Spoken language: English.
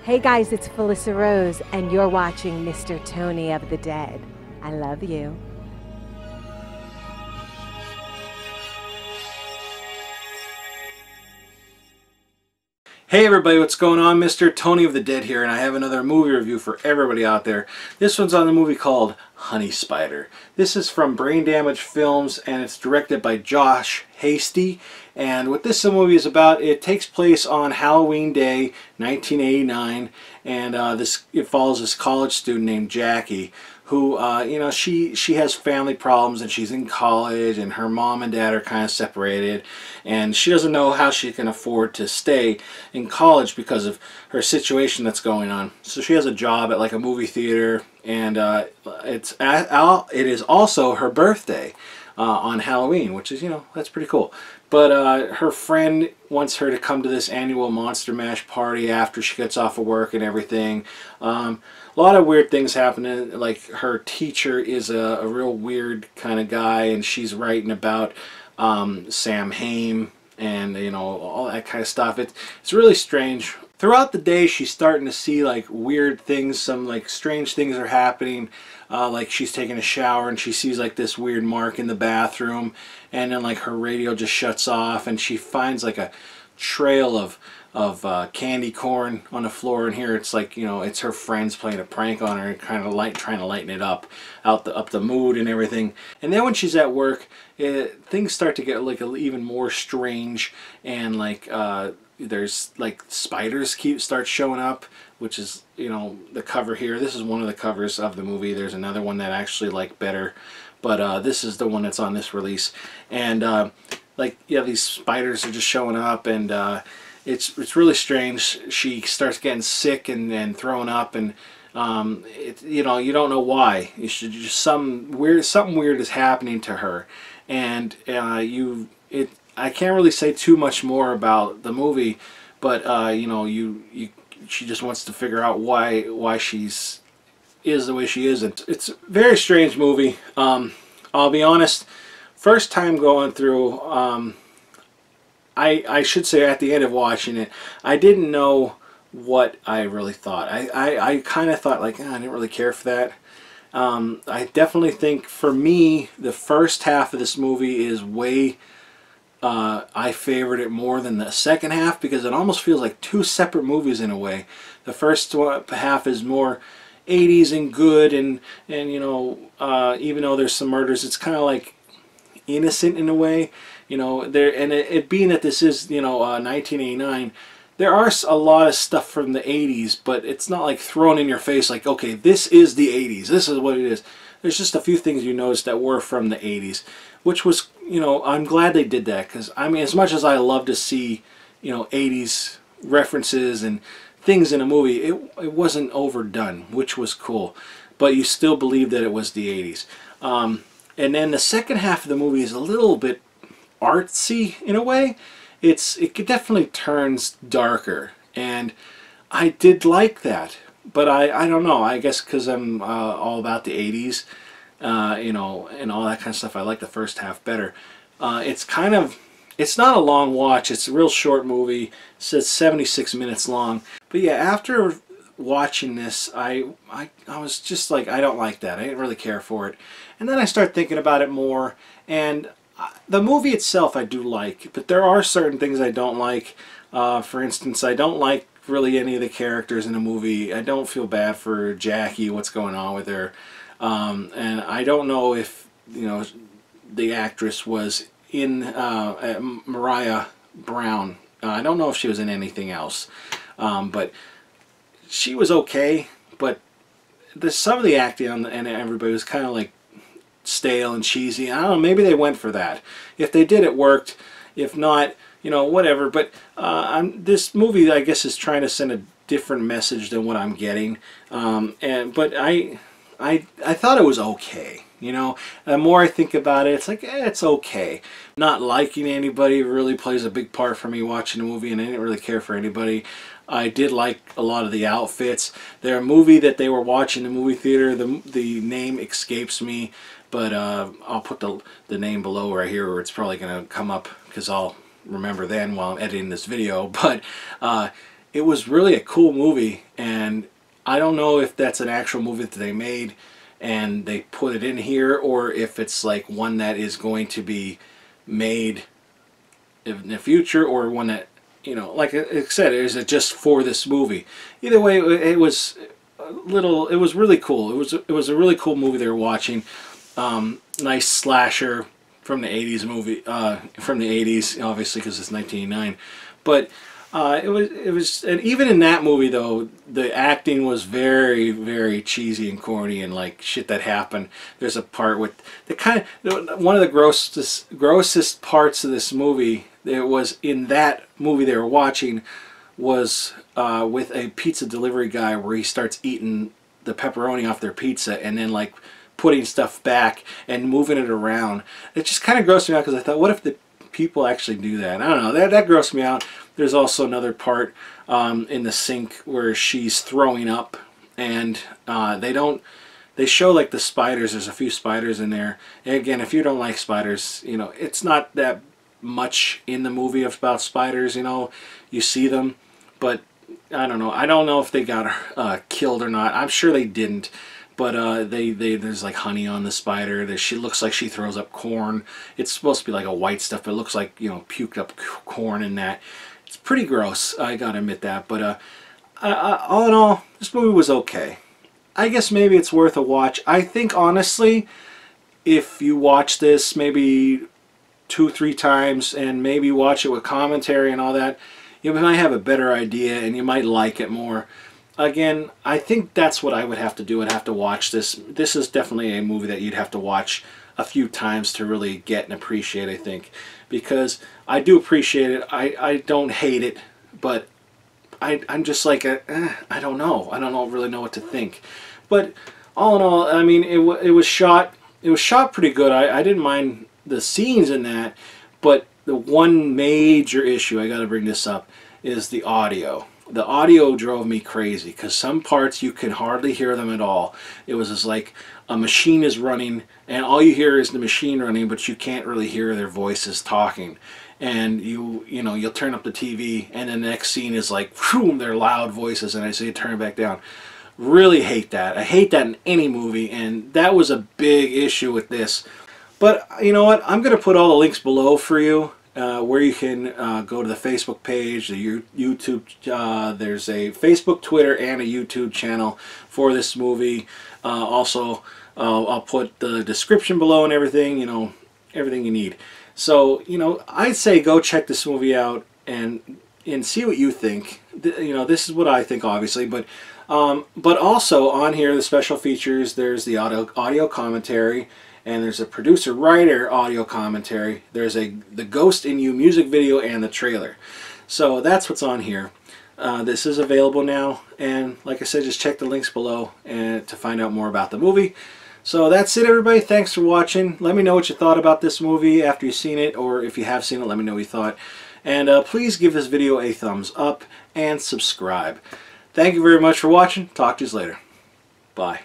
Hey guys, it's Felissa Rose, and you're watching Mr. Tony of the Dead. I love you. Hey everybody, what's going on? Mr. Tony of the Dead here, and I have another movie review for everybody out there. This one's on the movie called Honeyspider. This is from Brain Damage Films, and it's directed by Josh Hasty. And what this movie is about, it takes place on Halloween Day, 1989, and it follows this college student named Jackie, who, she has family problems, and she's in college, and her mom and dad are kind of separated, and she doesn't know how she can afford to stay in college because of her situation that's going on. So she has a job at like a movie theater, and it is also her birthday on Halloween, which is, that's pretty cool. But her friend wants her to come to this annual Monster Mash party after she gets off of work and everything. A lot of weird things happening. Like her teacher is a real weird kind of guy, and she's writing about Sam Hain and all that kind of stuff. It's really strange. Throughout the day, she's starting to see like weird things. Some like strange things are happening. Like she's taking a shower and she sees like this weird mark in the bathroom, and then like her radio just shuts off, and she finds like a trail of candy corn on the floor, and here it's like, it's her friends playing a prank on her and kind of trying to lighten it up the mood and everything. And then when she's at work, things start to get like even more strange, and like there's like spiders start showing up, which is the cover here. This is one of the covers of the movie. There's another one that I actually like better, but this is the one that's on this release. And these spiders are just showing up, and it's really strange. She starts getting sick and throwing up, and you don't know why. You should just something weird is happening to her, and I can't really say too much more about the movie, but she just wants to figure out why she's the way she is. And it's a very strange movie. I'll be honest, first time going through, I should say at the end of watching it, I didn't know what I really thought. I kind of thought like, I didn't really care for that. I definitely think for me, the first half of this movie is way, I favored it more than the second half, because it almost feels like two separate movies in a way. The first half is more 80s and good, and even though there's some murders, it's kind of like innocent in a way. It being that this is 1989, there are a lot of stuff from the 80s, but it's not like thrown in your face like, okay, this is the 80s, this is what it is. There's just a few things you notice that were from the 80s, which was, I'm glad they did that, because I mean, as much as I love to see 80s references and things in a movie, it wasn't overdone, which was cool, but you still believe that it was the 80s. And then the second half of the movie is a little bit artsy in a way. It definitely turns darker, and I did like that, but I don't know, I guess because I'm all about the 80s, and all that kind of stuff. I like the first half better. It's not a long watch. It's a real short movie. It says 76 minutes long. But yeah, after watching this, I was just like, I don't like that. I didn't really care for it. And then I start thinking about it more, and the movie itself I do like, but there are certain things I don't like. For instance, I don't like really any of the characters in the movie. I don't feel bad for Jackie, what's going on with her. And I don't know if the actress was in Mariah Brown. I don't know if she was in anything else, but she was okay. But some of the acting and everybody was kind of like stale and cheesy. I don't know, maybe they went for that. If they did, it worked. If not, whatever. But this movie, I guess, is trying to send a different message than what I'm getting. But I thought it was okay. The more I think about it, it's like, it's okay. Not liking anybody really plays a big part for me watching the movie, and I didn't really care for anybody. I did like a lot of the outfits. Their movie that they were watching in the movie theater, the name escapes me, but I'll put the name below right here, where it's probably going to come up, because I'll remember then while I'm editing this video. But it was really a cool movie, and I don't know if that's an actual movie that they made and they put it in here, or if it's like one that is going to be made in the future, or one that, you know, like I said, is it just for this movie? Either way, it was it was really cool. It was a really cool movie they were watching. Nice slasher from the 80s movie, from the 80s, obviously, because it's 1989. But it was, and even in that movie though, the acting was very, very cheesy and corny and like shit that happened. There's a part with the one of the grossest parts of this movie. It was in that movie they were watching, was with a pizza delivery guy where he starts eating the pepperoni off their pizza and then like putting stuff back and moving it around. It just kind of grossed me out, because I thought, what if the people actually do that? I don't know, that grossed me out. There's also another part in the sink where she's throwing up, and they show like the spiders. There's a few spiders in there, and again, if you don't like spiders, you know, it's not that much in the movie about spiders. You know, you see them, but I don't know. I don't know if they got killed or not. I'm sure they didn't. But there's like honey on the spider. She looks like she throws up corn. It's supposed to be like a white stuff, but it looks like, you know, puked up corn in that. It's pretty gross, I gotta admit that. But all in all, this movie was okay. I guess maybe it's worth a watch. I think honestly, if you watch this maybe 2-3 times and maybe watch it with commentary and all that, you might have a better idea and you might like it more. Again, I think that's what I would have to do. I'd have to watch this. This is definitely a movie that you'd have to watch a few times to really get and appreciate, I think. Because I do appreciate it. I don't hate it, but I'm just like, I don't know. I don't really know what to think. But all in all, I mean, it was shot pretty good. I didn't mind the scenes in that, but the one major issue, I got to bring this up, is the audio. The audio drove me crazy, because some parts you can hardly hear them at all. It was just like a machine is running and all you hear is the machine running, but you can't really hear their voices talking. And you'll turn up the TV and the next scene is like, whew, their loud voices, and I say turn it back down. Really hate that. I hate that in any movie, and that was a big issue with this. But you know what? I'm going to put all the links below for you. Where you can go to the Facebook page, the YouTube. There's a Facebook, Twitter, and a YouTube channel for this movie. Also, I'll put the description below and everything. You know, everything you need. So, you know, I'd say go check this movie out and see what you think. You know, this is what I think, obviously, but also on here, the special features. There's the audio commentary. And there's a producer-writer audio commentary. There's the Ghost in You music video and the trailer. So that's what's on here. This is available now. And like I said, just check the links below and to find out more about the movie. So that's it, everybody. Thanks for watching. Let me know what you thought about this movie after you've seen it. Or if you have seen it, let me know what you thought. And please give this video a thumbs up and subscribe. Thank you very much for watching. Talk to you later. Bye.